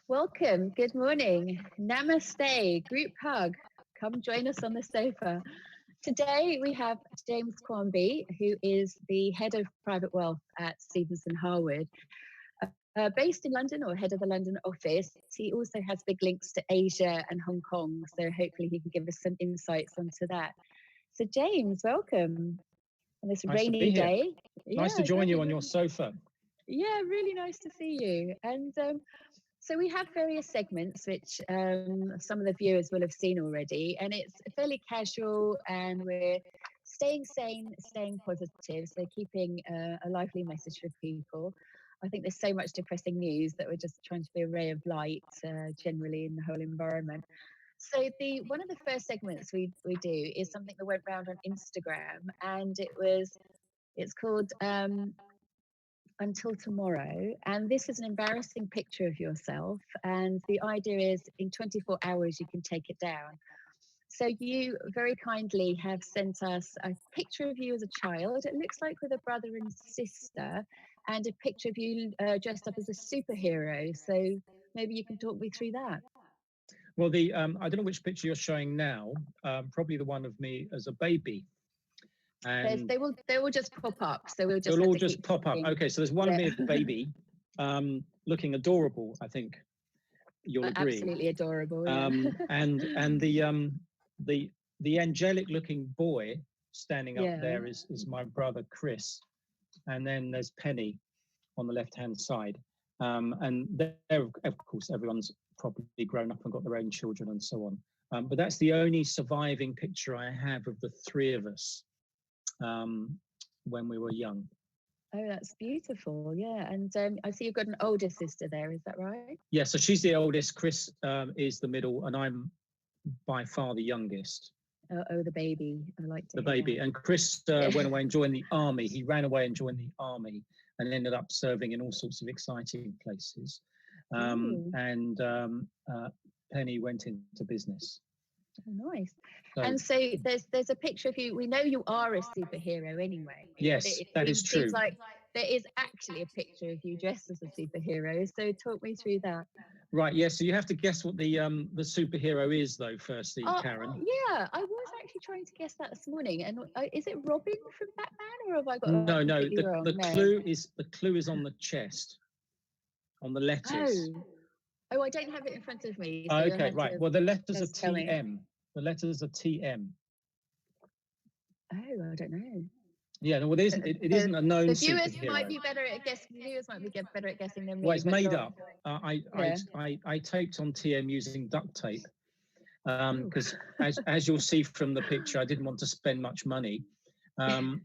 Welcome. Good morning. Namaste. Group hug. Come join us on the sofa. Today we have James Quarmby, who is the head of private wealth at Stephenson Harwood. Based in London, or head of the London office. He also has big links to Asia and Hong Kong, so hopefully he can give us some insights onto that. So James, welcome on this rainy day. Nice to join you on your sofa. Yeah, really nice to see you. And so we have various segments which some of the viewers will have seen already, and it's fairly casual, and we're staying sane, staying positive, so keeping a lively message for people. I think there's so much depressing news that we're just trying to be a ray of light generally in the whole environment. So one of the first segments we do is something that went round on Instagram, and it's called Until Tomorrow, and this is an embarrassing picture of yourself, and the idea is in 24 hours you can take it down. So you very kindly have sent us a picture of you as a child, it looks like with a brother and sister, and a picture of you dressed up as a superhero. So maybe you can talk me through that. Well, I don't know which picture you're showing now, probably the one of me as a baby. And they will just pop up, so they'll all just pop up. Okay, so there's one of me as a baby, looking adorable, I think you'll agree. Absolutely adorable. Yeah. And the angelic looking boy standing up there is my brother Chris, and then there's Penny on the left hand side, and there of course everyone's probably grown up and got their own children and so on, but that's the only surviving picture I have of the three of us when we were young. Oh, that's beautiful. Yeah. And I see you've got an older sister there, is that right? Yeah, so she's the oldest, Chris is the middle, and I'm by far the youngest. Oh, the baby. I like to the baby that. And Chris went away and joined the army. He ran away and joined the army and ended up serving in all sorts of exciting places. And Penny went into business. Oh, nice. So, and so there's a picture of you. We know you are a superhero anyway. Yes, that is true. It seems like there is actually a picture of you dressed as a superhero. So talk me through that. Right, yes. So you have to guess what the superhero is, though. Firstly, Karen. Yeah, I was actually trying to guess that this morning. And is it Robin from Batman, or have I got no? Wrong? The clue is on the chest, on the letters. Oh, I don't have it in front of me. So okay, right. Well, the letters are TM. The letters are TM. Oh, I don't know. Yeah, well, it isn't a known superhero. The viewers might be better at guessing than me. Well, it's made up. I taped on TM using duct tape because, as you'll see from the picture, I didn't want to spend much money. So TM.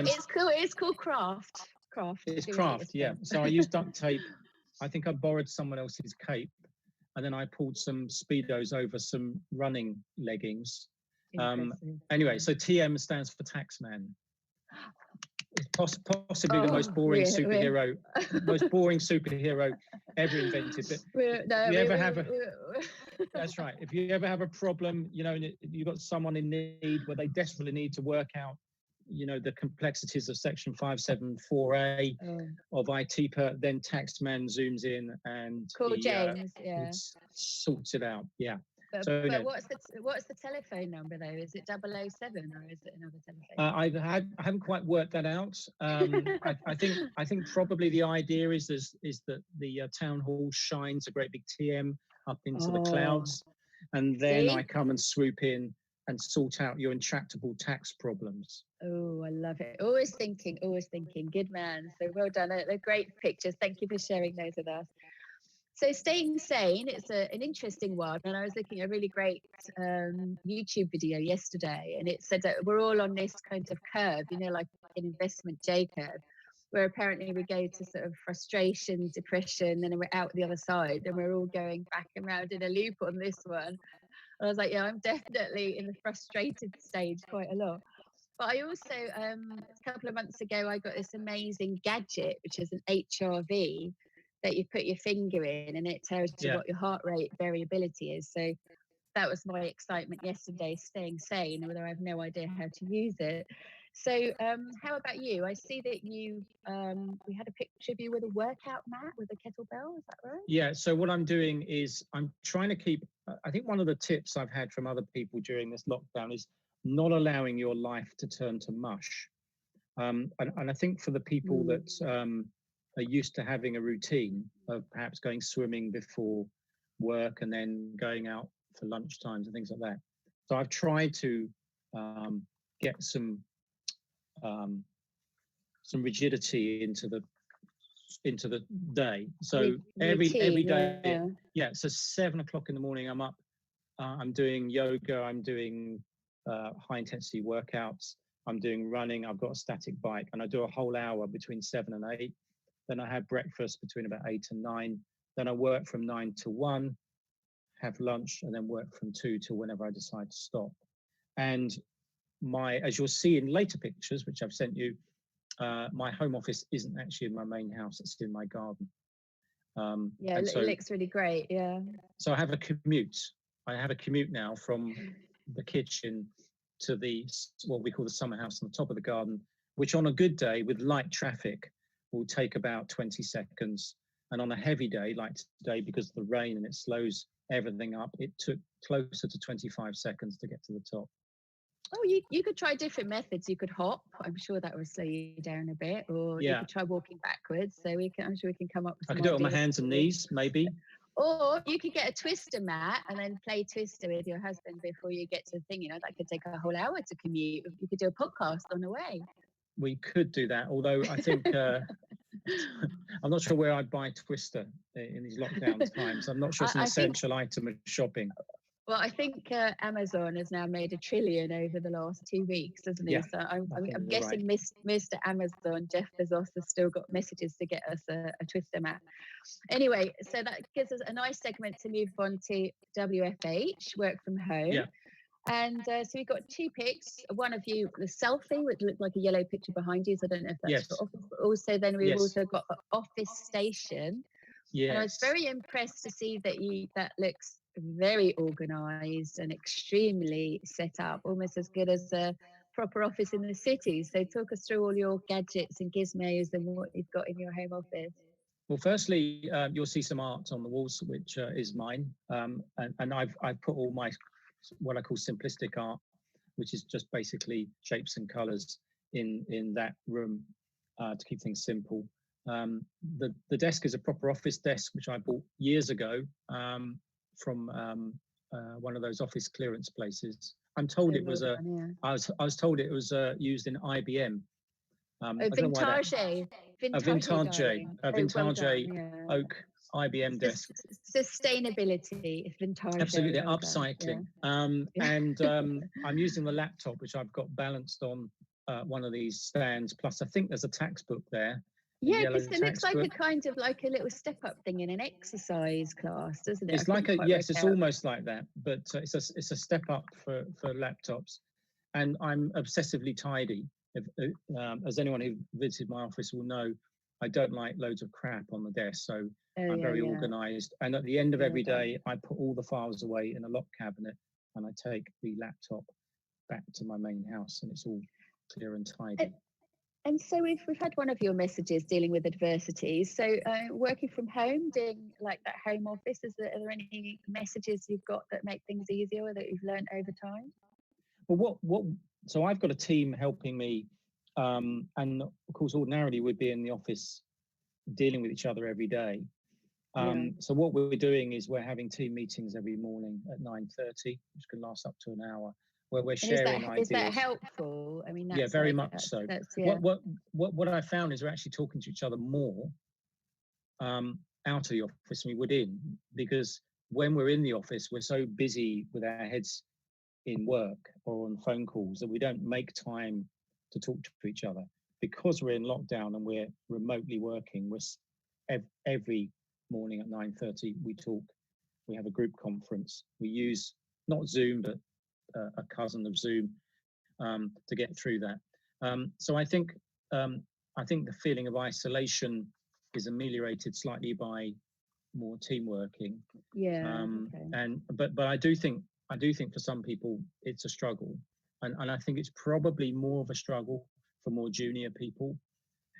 It's cool. It's called craft. It's craft. Yeah. So I used duct tape. I think I borrowed someone else's cape, and then I pulled some Speedos over some running leggings. Anyway, so TM stands for Taxman. It's possibly the most boring superhero ever invented. But that's right. If you ever have a problem, you've got someone in need where they desperately need to work out, the complexities of Section 574A of IT, then Taxman zooms in and James, sorts it out. Yeah. But what's the telephone number though? Is it 007 or is it another telephone? I haven't quite worked that out. I think probably the idea is that the town hall shines a great big TM up into the clouds, and then I come and swoop in and sort out your intractable tax problems. Oh, I love it. Always thinking. Good man. So well done. They're great pictures. Thank you for sharing those with us. So staying sane, it's an interesting one. And I was looking at a really great YouTube video yesterday, and it said that we're all on this kind of curve, like an investment J curve, where apparently we go to sort of frustration, depression, and then we're out the other side, and we're all going back and round in a loop on this one. I was like, yeah, I'm definitely in the frustrated stage quite a lot. But I also, a couple of months ago, I got this amazing gadget, which is an HRV that you put your finger in, and it tells you what your heart rate variability is. So that was my excitement yesterday, staying sane, although I have no idea how to use it. So how about you? I see that you we had a picture of you with a workout mat with a kettlebell. Is that right? Yeah. So what I'm doing is I'm trying to keep. I think one of the tips I've had from other people during this lockdown is not allowing your life to turn to mush. And I think for the people that are used to having a routine of perhaps going swimming before work and then going out for lunch times and things like that. So I've tried to get some rigidity into the day. So every day, yeah. So 7 o'clock in the morning, I'm up. I'm doing yoga. I'm doing high intensity workouts. I'm doing running. I've got a static bike, and I do a whole hour between 7 and 8. Then I have breakfast between about 8 and 9. Then I work from 9 to 1, have lunch, and then work from 2 to whenever I decide to stop. And as you'll see in later pictures, which I've sent you, my home office isn't actually in my main house; it's in my garden. Yeah, it looks really great. Yeah. So I have a commute. I have a commute now from the kitchen to what we call the summer house on the top of the garden, which on a good day with light traffic will take about 20 seconds. And on a heavy day, like today, because of the rain and it slows everything up, it took closer to 25 seconds to get to the top. Oh, you could try different methods. You could hop. I'm sure that will slow you down a bit. Or you could try walking backwards. So I'm sure we can come up with some I could do it on my hands and knees, maybe. Or you could get a twister mat and then play twister with your husband before you get to the thing. That could take a whole hour to commute. You could do a podcast on the way. We could do that, although I think I'm not sure where I'd buy twister in these lockdown times. I'm not sure it's an essential item of shopping. Well, I think Amazon has now made $1 trillion over the last 2 weeks, hasn't he? So I'm guessing right. Mr. Amazon, Jeff Bezos, has still got messages to get us a twister mat. Anyway, so that gives us a nice segment to move on to WFH, work from home. Yeah. And so we've got 2 pics. One of you, the selfie, which looked like a yellow picture behind you. So I don't know if that's your office. But also then we've also got the office station. Yes. And I was very impressed to see that looks very organised and extremely set up, almost as good as a proper office in the city. So talk us through all your gadgets and gizmos and what you've got in your home office. Well, firstly, you'll see some art on the walls, which is mine. And I've put all my what I call simplistic art, which is just basically shapes and colours in that room to keep things simple. The desk is a proper office desk, which I bought years ago from one of those office clearance places. I'm told it was I was told it was used in IBM. A vintage oak IBM desk. Sustainability, vintage. Absolutely, upcycling. And I'm using the laptop, which I've got balanced on one of these stands. Plus, I think there's a tax book there. Yeah, because it looks like a kind of like a little step-up thing in an exercise class, doesn't it? It's like it's almost like that, but it's a step up for laptops. And I'm obsessively tidy. As anyone who visited my office will know, I don't like loads of crap on the desk, so I'm very organised. And at the end of every day, I put all the files away in a lock cabinet, and I take the laptop back to my main house, and it's all clear and tidy. And so we've had one of your messages dealing with adversity. So working from home, doing like that home office, are there any messages you've got that make things easier or that you've learned over time? Well, so I've got a team helping me, and of course, ordinarily we'd be in the office dealing with each other every day. So what we're doing is we're having team meetings every morning at 9:30, which can last up to an hour, where we're sharing ideas. Is that helpful? I mean, that's very much so. What I found is we're actually talking to each other more out of the office than we would in, because when we're in the office, we're so busy with our heads in work or on phone calls that we don't make time to talk to each other. Because we're in lockdown and we're remotely working, every morning at 9:30 we talk. We have a group conference. We use not Zoom but a cousin of Zoom to get through that. So I think the feeling of isolation is ameliorated slightly by more team working. But I do think for some people it's a struggle. And I think it's probably more of a struggle for more junior people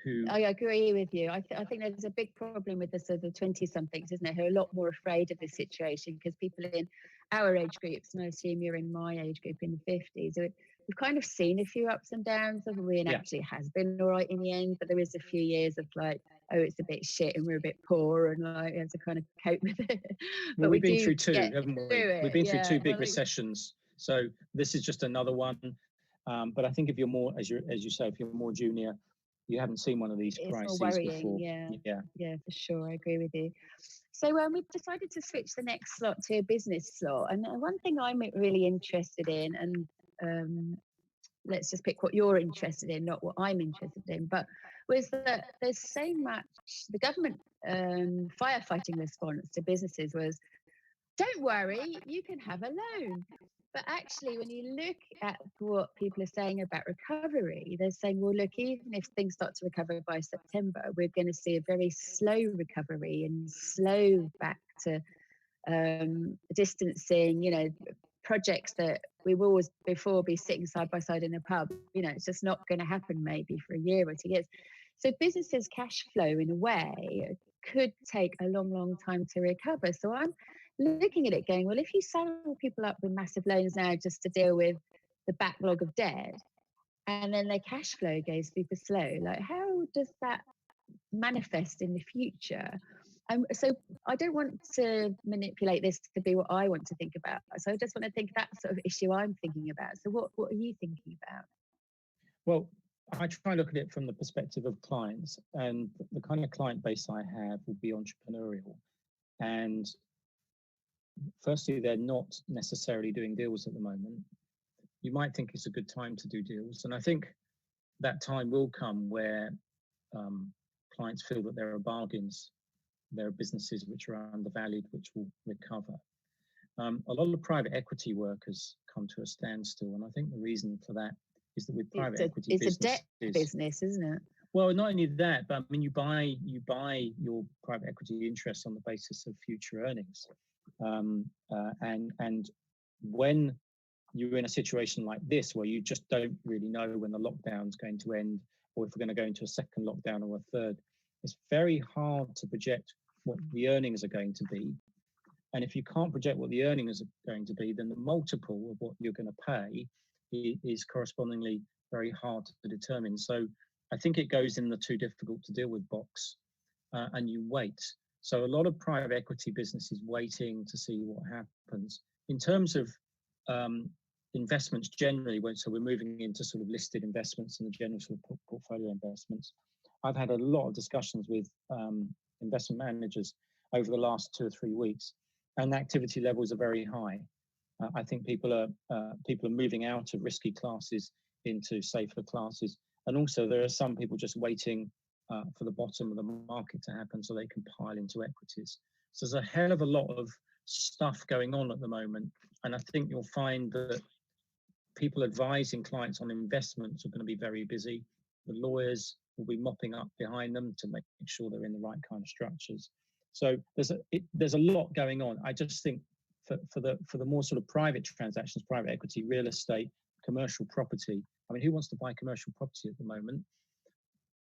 who... I agree with you. I think there's a big problem with the sort of 20-somethings, isn't there, who are a lot more afraid of this situation, because people in our age groups, and I assume you're in my age group in the 50s, we've kind of seen a few ups and downs of it, and actually it has been all right in the end, but there is a few years of like, oh, it's a bit shit and we're a bit poor, and like we have to kind of cope with it. Well, we've been through two, haven't we? We've been through two big recessions, so this is just another one. But I think if you're more, as you say, if you're more junior, you haven't seen one of these crises before. Yeah, for sure. I agree with you. So we've decided to switch the next slot to a business slot. And one thing I'm really interested in, and let's just pick what you're interested in, not what I'm interested in, but was that there's so much, the government firefighting response to businesses was, don't worry, you can have a loan. But actually, when you look at what people are saying about recovery, they're saying, well, look, even if things start to recover by September, we're going to see a very slow recovery and slow back to distancing, projects that we will always before be sitting side by side in a pub. It's just not going to happen maybe for a year or 2 years. So businesses' cash flow, in a way, could take a long, long time to recover. So I'm looking at it going, well, if you saddle people up with massive loans now just to deal with the backlog of debt, and then their cash flow goes super slow, like how does that manifest in the future? So I don't want to manipulate this to be what I want to think about. So I just want to think that sort of issue I'm thinking about. So what are you thinking about? Well, I try and look at it from the perspective of clients, and the kind of client base I have will be entrepreneurial. And firstly, they're not necessarily doing deals at the moment. You might think it's a good time to do deals. And I think that time will come where clients feel that there are bargains, there are businesses which are undervalued, which will recover. A lot of private equity work has come to a standstill. And I think the reason for that is that with private equity businesses... It's a debt business, isn't it? Well, not only that, but I mean, you buy your private equity interest on the basis of future earnings. And when you're in a situation like this, where you just don't really know when the lockdown's going to end, or if we're going to go into a second lockdown or a third, it's very hard to project what the earnings are going to be. And if you can't project what the earnings are going to be, then the multiple of what you're going to pay is correspondingly very hard to determine. So I think it goes in the too difficult to deal with box, and you wait. So a lot of private equity businesses waiting to see what happens. In terms of investments generally, so we're moving into sort of listed investments and the general sort of portfolio investments. I've had a lot of discussions with investment managers over the last 2 or 3 weeks, and the activity levels are very high. I think people are moving out of risky classes into safer classes, and also there are some people just waiting for the bottom of the market to happen so they can pile into equities. So there's a hell of a lot of stuff going on at the moment, and I think you'll find that people advising clients on investments are going to be very busy. The lawyers will be mopping up behind them to make sure they're in the right kind of structures. So there's a lot going on. I just think for the more sort of private transactions, private equity, real estate, commercial property. I mean, who wants to buy commercial property at the moment?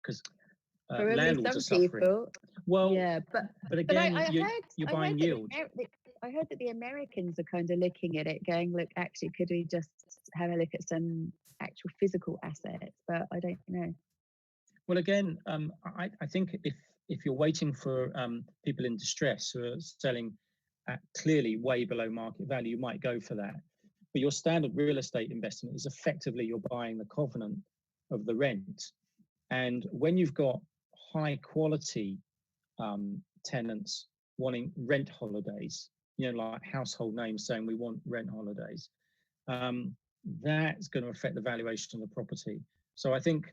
Because landlords are suffering. People. Well, yeah, but again, you're buying yield. I heard that the Americans are kind of looking at it, going, "Look, actually, could we just have a look at some actual physical assets?" But I don't know. Well, again, I think if you're waiting for people in distress who are selling at clearly way below market value, you might go for that. But your standard real estate investment is effectively you're buying the covenant of the rent. And when you've got high quality tenants wanting rent holidays, like household names saying we want rent holidays, that's going to affect the valuation of the property. So I think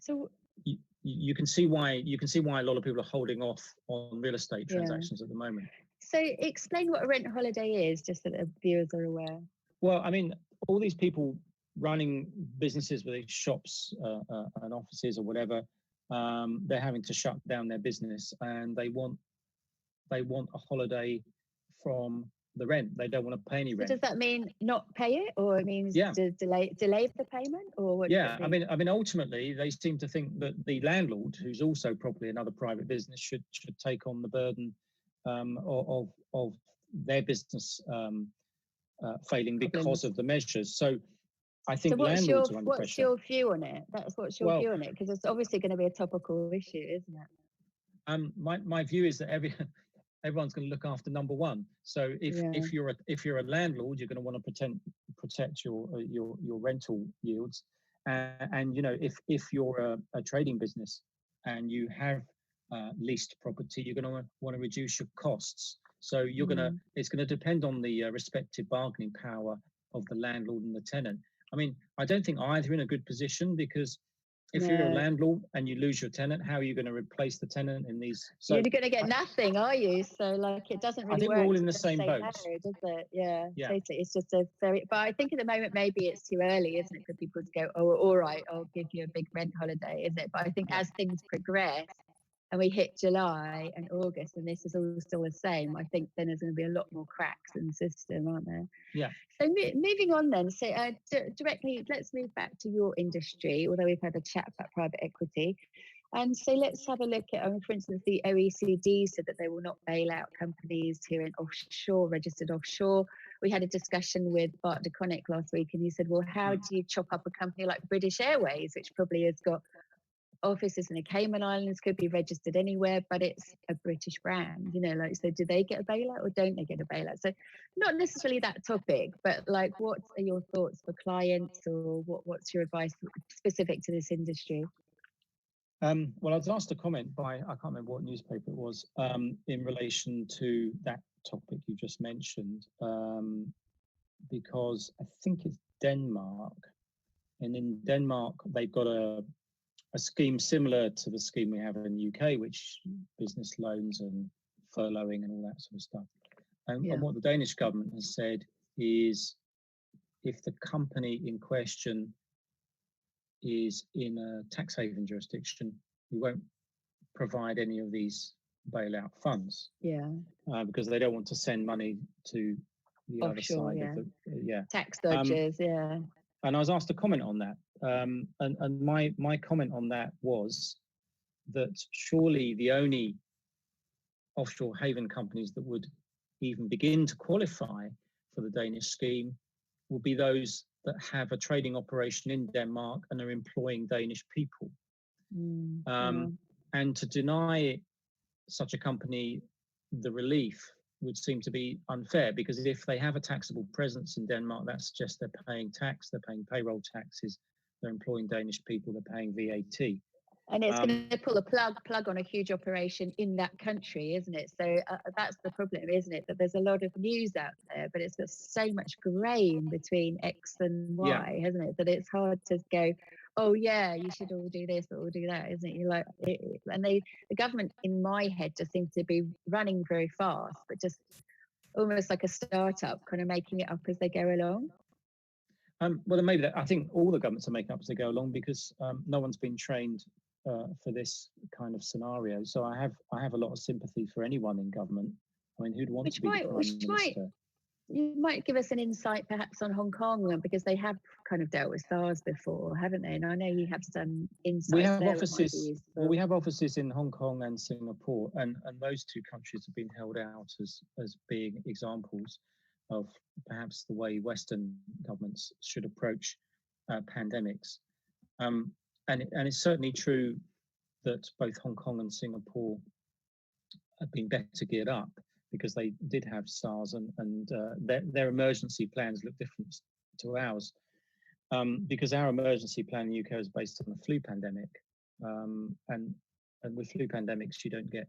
you can see why a lot of people are holding off on real estate transactions at the moment. So explain what a rent holiday is, just so that the viewers are aware. Well, I mean, all these people running businesses with these shops and offices or whatever, they're having to shut down their business, and they want a holiday from the rent. They don't want to pay any rent. So does that mean not pay it, or it means to delay the payment, or what? Yeah, I mean, ultimately, they seem to think that the landlord, who's also probably another private business, should take on the burden of their business failing because of the measures. So I think landlords are under pressure. What's your view on it? What's your view on it? Because it's obviously going to be a topical issue, isn't it? My view is that everyone's going to look after number one. So if you're a landlord, you're going to want to protect your rental yields, and you know, if you're a trading business and you have leased property, you're going to want to reduce your costs. So it's going to depend on the respective bargaining power of the landlord and the tenant. I mean, I don't think either are in a good position, because if you're a landlord and you lose your tenant, how are you going to replace the tenant in these? So you're going to get nothing, are you? So like, it doesn't really work. I think we're all in the same boat, does it? Yeah, totally. It's just but I think at the moment maybe it's too early, isn't it, for people to go, oh, all right, I'll give you a big rent holiday, is it? But I think as things progress and we hit July and August, and this is all still the same, I think then there's going to be a lot more cracks in the system, aren't there? Yeah. So moving on then, so directly, let's move back to your industry, although we've had a chat about private equity. And so let's have a look at, for instance, the OECD said that they will not bail out companies who are offshore, registered offshore. We had a discussion with Bart de Connick last week, and he said, well, how do you chop up a company like British Airways, which probably has got offices in the Cayman Islands, could be registered anywhere, but it's a British brand, you know, like, so do they get a bailout or don't they get a bailout? So not necessarily that topic, but like, what are your thoughts for clients, or what's your advice specific to this industry? Well, I was asked a comment by, I can't remember what newspaper it was, in relation to that topic you just mentioned, because I think it's Denmark, and in Denmark they've got a scheme similar to the scheme we have in the UK, which business loans and furloughing and all that sort of stuff. And what the Danish government has said is, if the company in question is in a tax haven jurisdiction, we won't provide any of these bailout funds. Because they don't want to send money to the offshore, other side of the tax dodgers. And I was asked to comment on that, and my comment on that was that surely the only offshore haven companies that would even begin to qualify for the Danish scheme will be those that have a trading operation in Denmark and are employing Danish people. And to deny such a company the relief would seem to be unfair, because if they have a taxable presence in Denmark, that suggests they're paying tax, they're paying payroll taxes, they're employing Danish people, they're paying VAT. And it's going to pull a plug on a huge operation in that country, isn't it? So that's the problem, isn't it? That there's a lot of news out there, but it's got so much grey in between X and Y, hasn't it? That it's hard to go, oh yeah, you should all do this or all do that, isn't it? You're like, and the government in my head just seems to be running very fast, but just almost like a startup, kind of making it up as they go along. Well, maybe I think all the governments are making up as they go along, because no one's been trained for this kind of scenario. So I have a lot of sympathy for anyone in government. I mean, who'd want to be the Prime Minister? You might give us an insight perhaps on Hong Kong, because they have kind of dealt with SARS before, haven't they? And I know you have some insight. We have offices. Well, we have offices in Hong Kong and Singapore, and those two countries have been held out as being examples of perhaps the way Western governments should approach pandemics. And it's certainly true that both Hong Kong and Singapore have been better geared up, because they did have SARS, and their emergency plans look different to ours, because our emergency plan in the UK is based on the flu pandemic, and with flu pandemics you don't get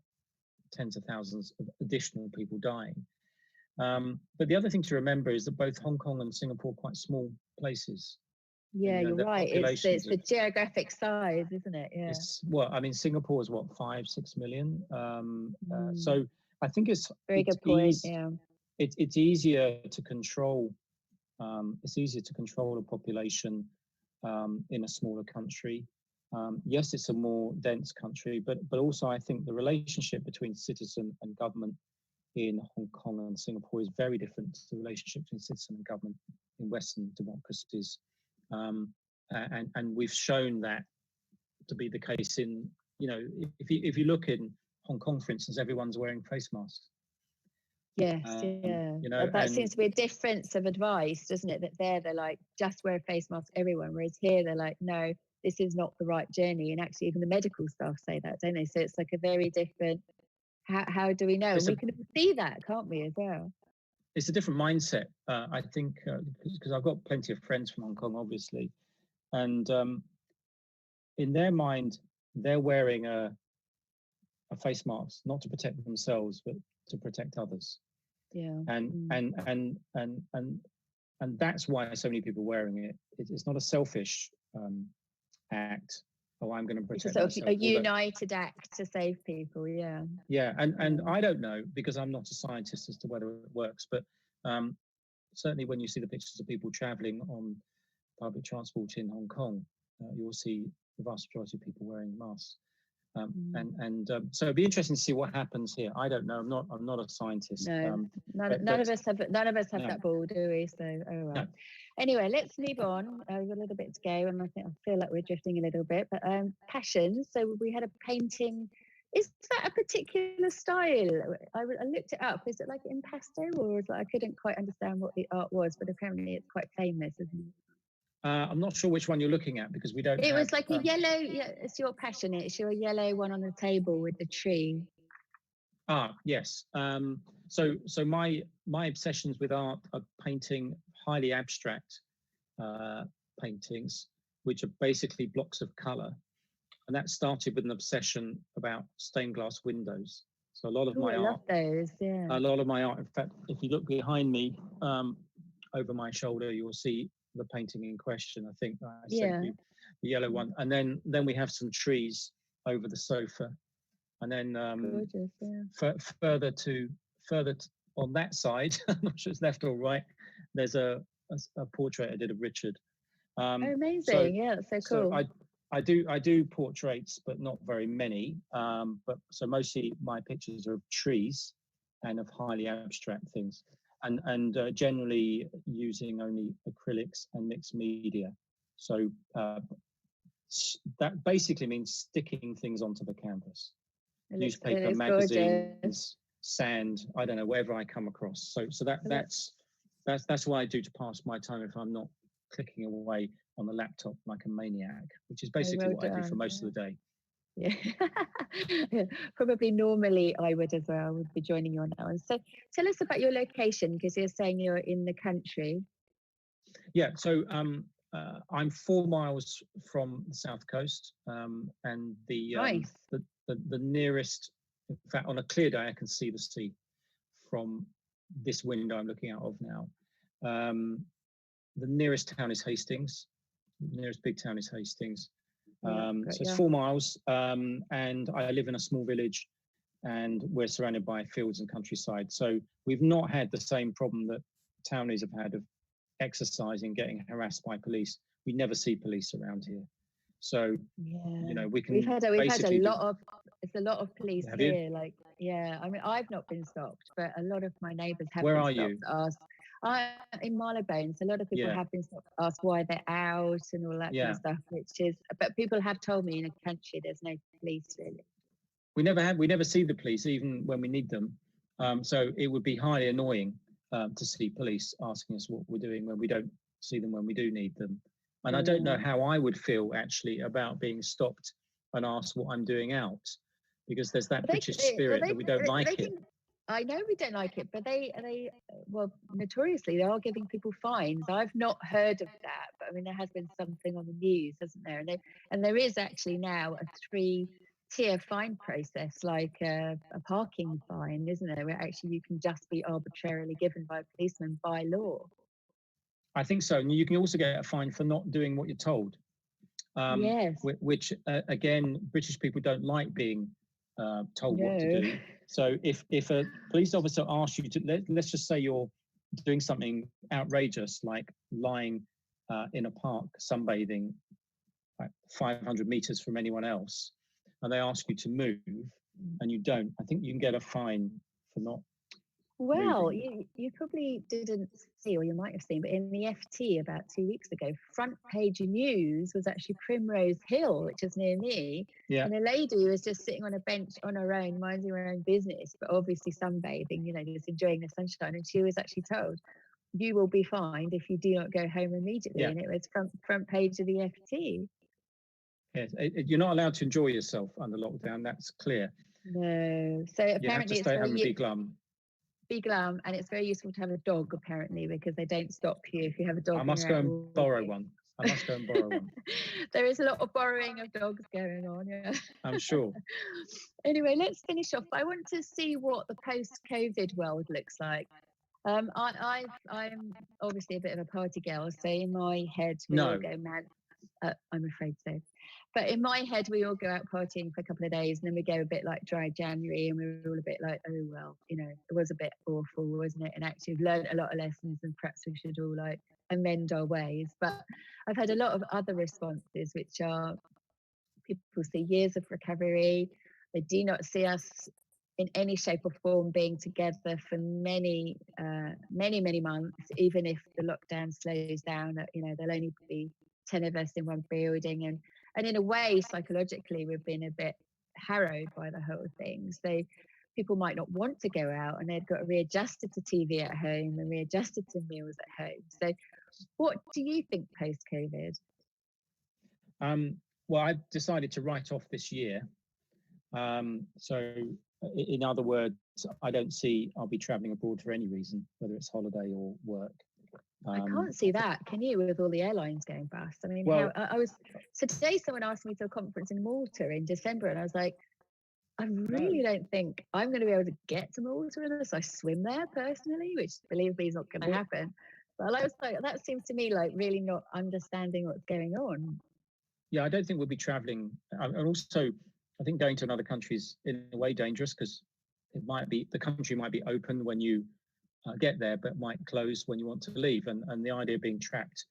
tens of thousands of additional people dying. But the other thing to remember is that both Hong Kong and Singapore are quite small places. Yeah, you're right. It's the geographic size, isn't it? Yeah. I mean, Singapore is 5-6 million. So I think it's very good point. It's easier to control. It's easier to control a population in a smaller country. Yes, it's a more dense country, but also I think the relationship between citizen and government in Hong Kong and Singapore is very different to the relationship between citizen and government in Western democracies. And we've shown that to be the case in, if you look in Hong Kong, for instance, everyone's wearing face masks. Yes, that seems to be a difference of advice, doesn't it? That they're like, just wear a face mask, everyone. Whereas here they're like, no, this is not the right journey. And actually, even the medical staff say that, don't they? So it's like a very different. How do we know? And we can see that, can't we, as well? It's a different mindset, I think, because I've got plenty of friends from Hong Kong, obviously, and in their mind, they're wearing a face mask not to protect themselves, but to protect others. Yeah. And that's why so many people are wearing it. It's not a selfish act. Oh, I'm going to protect myself. A united act to save people. Yeah. Yeah, and I don't know, because I'm not a scientist, as to whether it works, but certainly when you see the pictures of people travelling on public transport in Hong Kong, you will see the vast majority of people wearing masks. So it'd be interesting to see what happens here. I don't know. I'm not a scientist. No, none of us have that ball, do we? So, oh well. No. Anyway, let's move on. We've got a little bit to go, and I feel like we're drifting a little bit. But passions. So we had a painting. Is that a particular style? I looked it up. Is it like in pastel, or is I couldn't quite understand what the art was, but apparently it's quite famous, isn't it? I'm not sure which one you're looking at, because we don't. It was like a yellow. Yeah, it's your passion. It's your yellow one on the table with the tree. Yes. So my obsessions with art are painting highly abstract paintings, which are basically blocks of colour, and that started with an obsession about stained glass windows. So a lot of my art. Love those. Yeah. A lot of my art. In fact, if you look behind me, over my shoulder, you'll see the painting in question. I think I sent you the yellow one, and then we have some trees over the sofa, and then gorgeous, further on that side, I'm not sure it's left or right, there's a portrait I did of Richard. Amazing! That's so cool. So I do portraits, but not very many. But so mostly my pictures are of trees and of highly abstract things. And generally using only acrylics and mixed media. So that basically means sticking things onto the canvas. Newspaper, magazines, gorgeous. Sand, I don't know, wherever I come across. So that's what I do to pass my time if I'm not clicking away on the laptop like a maniac, which is basically what I do for most of the day. Yeah, probably normally I would as well. I would be joining you on that one. So tell us about your location, because you're saying you're in the country. Yeah, so I'm 4 miles from the south coast, and the nearest, in fact, on a clear day I can see the sea from this window I'm looking out of now. The nearest town is Hastings. The nearest big town is Hastings. So it's 4 miles, and I live in a small village, and we're surrounded by fields and countryside. So we've not had the same problem that townies have had of exercising, getting harassed by police. We never see police around here. So we can. We've had a lot of police here. Like, I mean, I've not been stopped, but a lot of my neighbours have. Where been are stopped, you? Asked. I'm in Marylebone, so a lot of people have been asked why they're out and all that kind of stuff, but people have told me in a country there's no police really. We never see the police even when we need them. So it would be highly annoying to see police asking us what we're doing when we don't see them when we do need them. And I don't know how I would feel actually about being stopped and asked what I'm doing out, because there's that British spirit that we don't like it. I know we don't like it, but they notoriously they are giving people fines. I've not heard of that, but I mean there has been something on the news, hasn't there? And there is actually now a 3-tier fine process, like a parking fine, isn't there? Where actually you can just be arbitrarily given by a policeman by law. I think so, and you can also get a fine for not doing what you're told. Which again, British people don't like being told what to do. So if a police officer asks you to, let's just say you're doing something outrageous, like lying in a park sunbathing, like 500 meters from anyone else, and they ask you to move and you don't, I think you can get a fine for not Well, moving. you probably didn't see, or you might have seen, but in the FT about 2 weeks ago, front page news was actually Primrose Hill, which is near me. Yeah. And a lady was just sitting on a bench on her own, minding her own business, but obviously sunbathing, just enjoying the sunshine. And she was actually told, you will be fined if you do not go home immediately. Yeah. And it was front page of the FT. Yes. You're not allowed to enjoy yourself under lockdown. That's clear. No. So You have to apparently it's stay home and be glum. Be glum, and it's very useful to have a dog apparently, because they don't stop you if you have a dog. I must go and borrow one. There is a lot of borrowing of dogs going on, yeah. I'm sure. Anyway, let's finish off. I want to see what the post-COVID world looks like. I'm obviously a bit of a party girl, so in my head we all go mad. I'm afraid so. But in my head, we all go out partying for a couple of days, and then we go a bit like dry January, and we're all a bit like, oh, well, it was a bit awful, wasn't it? And actually we've learned a lot of lessons, and perhaps we should all like amend our ways. But I've had a lot of other responses, which are people see years of recovery. They do not see us in any shape or form being together for many months, even if the lockdown slows down. There'll only be 10 of us in one building, and in a way psychologically we've been a bit harrowed by the whole thing. So people might not want to go out, and they've got readjusted to TV at home and readjusted to meals at home. So what do you think post-COVID? Well, I've decided to write off this year. So in other words, I don't see I'll be traveling abroad for any reason, whether it's holiday or work. I can't see that. Can you, with all the airlines going bust? I mean, so today someone asked me to a conference in Malta in December, and I was like, I really don't think I'm going to be able to get to Malta unless I swim there personally, which, believe me, is not going to happen. But I was like, that seems to me like really not understanding what's going on. Yeah, I don't think we'll be traveling. And also, I think going to another country is in a way dangerous, because the country might be open when you get there, but might close when you want to leave. And the idea of being trapped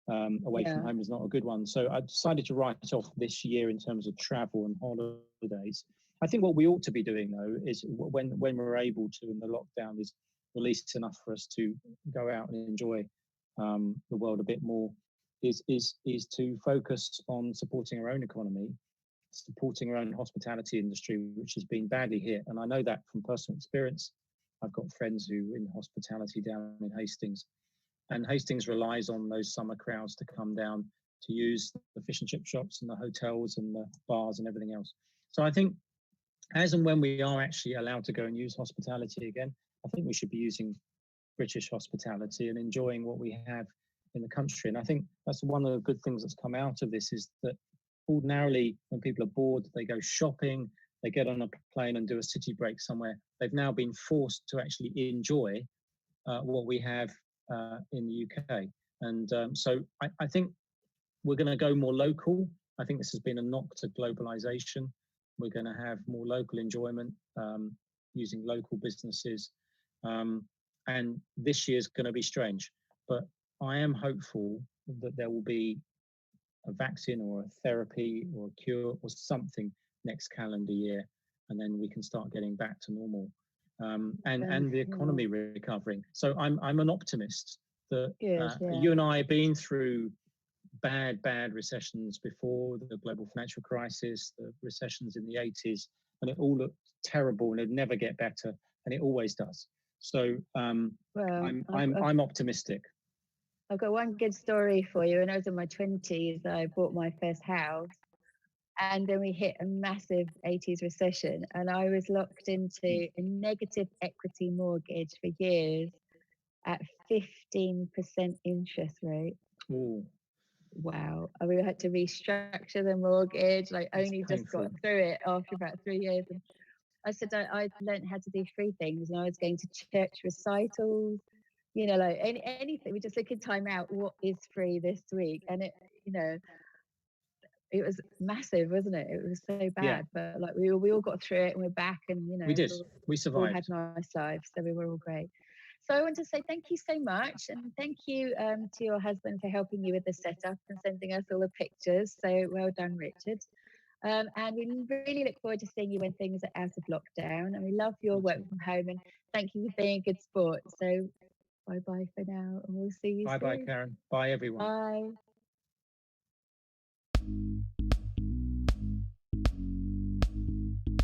away from home is not a good one. So I decided to write off this year in terms of travel and holidays. I think what we ought to be doing, though, is when we're able to, and the lockdown is released enough for us to go out and enjoy the world a bit more, is to focus on supporting our own economy, supporting our own hospitality industry, which has been badly hit. And I know that from personal experience. I've got friends who are in hospitality down in Hastings, and Hastings relies on those summer crowds to come down to use the fish and chip shops and the hotels and the bars and everything else. So I think as and when we are actually allowed to go and use hospitality again, I think we should be using British hospitality and enjoying what we have in the country. And I think that's one of the good things that's come out of this, is that ordinarily when people are bored, they go shopping, they get on a plane and do a city break somewhere. They've now been forced to actually enjoy what we have in the UK. And so I think we're going to go more local. I think this has been a knock to globalization. We're going to have more local enjoyment using local businesses. And this year's going to be strange, but I am hopeful that there will be a vaccine or a therapy or a cure or something next calendar year, and then we can start getting back to normal, and the economy recovering. So I'm an optimist that you and I have been through bad recessions before, the global financial crisis, the recessions in the 80s, and it all looked terrible and it'd never get better, and it always does. So I'm optimistic. I've got one good story for you. When I was in my 20s, I bought my first house, and then we hit a massive 80s recession, and I was locked into a negative equity mortgage for years at 15% interest rate. Ooh. Wow. And we had to restructure the mortgage. Just got through it after about 3 years. And I said I learned how to do 3 things, and I was going to church recitals, like anything. We just took a time out. What is free this week? And it was massive, wasn't it? It was so bad, but like we all got through it, and we're back, and we did. We survived. We had nice lives, so we were all great. So I want to say thank you so much, and thank you to your husband for helping you with the setup and sending us all the pictures. So well done, Richard. And we really look forward to seeing you when things are out of lockdown. And we love your work from home. And thank you for being a good sport. So bye-bye for now. And we'll see you soon. Bye-bye, Karen. Bye, everyone. Bye.